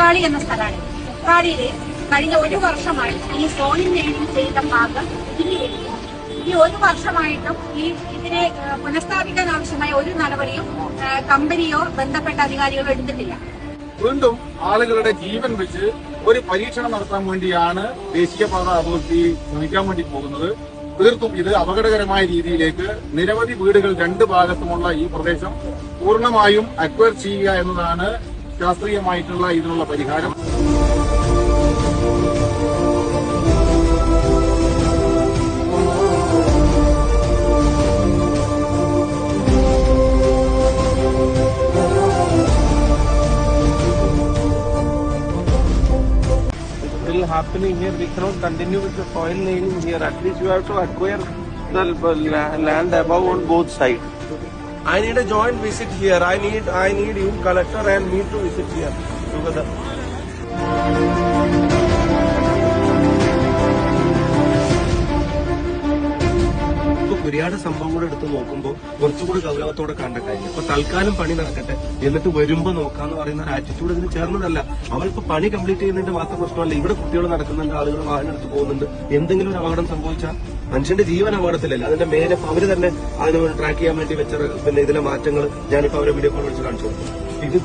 കുറ്റ്രാളി എന്ന സ്ഥലമാണ്. കുറ്റ്രാളിയില് കഴിഞ്ഞ 1 വർഷമായി ഈ സോണിംഗ് ലേണിംഗ് ചെയ്ത ഭാഗം ഈ 1 വർഷമായിട്ടും ഇതിനെ പുനഃസ്ഥാപിക്കാൻ ആവശ്യമായ ഒരു നടപടിയും കമ്പനിയോ ബന്ധപ്പെട്ട അധികാരികളോ എടുത്തിട്ടില്ല. വീണ്ടും ആളുകളുടെ ജീവൻ വെച്ച് ഒരു പരീക്ഷണം നടത്താൻ വേണ്ടിയാണ് ദേശീയപാത അതോറിറ്റി ശ്രമിക്കാൻ വേണ്ടി പോകുന്നത്. തീർത്തും ഇത് അപകടകരമായ രീതിയിലേക്ക് നിരവധി വീടുകൾ 2 ഭാഗത്തുമുള്ള ഈ പ്രദേശം പൂർണ്ണമായും അക്വയർ ചെയ്യുക എന്നതാണ് ശാസ്ത്രീയമായിട്ടുള്ള ഇതിനുള്ള പരിഹാരം. Happening here, we cannot continue with the soil laying here. At least you have to acquire the land above on both sides. I need a joint visit here. I need you, collector, and me to visit here together. ഒരുപാട് സംഭവം കൂടെ എടുത്ത് നോക്കുമ്പോൾ കുറച്ചുകൂടി ഗൗരവത്തോടെ കണ്ട കാര്യം. ഇപ്പൊ തൽക്കാലം പണി നടക്കട്ടെ, എന്നിട്ട് വരുമ്പോ നോക്കാന്ന് പറയുന്ന ഒരു ആറ്റിറ്റ്യൂഡ് ഇതിന് ചേർന്നതല്ല. അവർക്ക് പണി കംപ്ലീറ്റ് ചെയ്യുന്നതിന്റെ മാത്രം പ്രശ്നമല്ല. ഇവിടെ കുട്ടികൾ നടക്കുന്നുണ്ട്, ആളുകൾ വാഹനം എടുത്ത് പോകുന്നുണ്ട്. എന്തെങ്കിലും ഒരു അപകടം സംഭവിച്ചാൽ മനുഷ്യന്റെ ജീവൻ അപകടത്തിലല്ല. അതിന്റെ മേലെ അവര് തന്നെ അതിന് ട്രാക്ക് ചെയ്യാൻ വേണ്ടി വെച്ച പിന്നെ ഇതിലെ മാറ്റങ്ങൾ ഞാനിപ്പോ അവരെ വീഡിയോ കോൾ വിളിച്ച് കാണിച്ചു കൊടുക്കും. ഇത്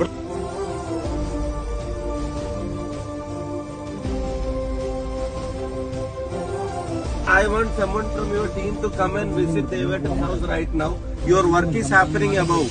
I want someone from your team to come and visit the Everton house right now. Your work is happening above.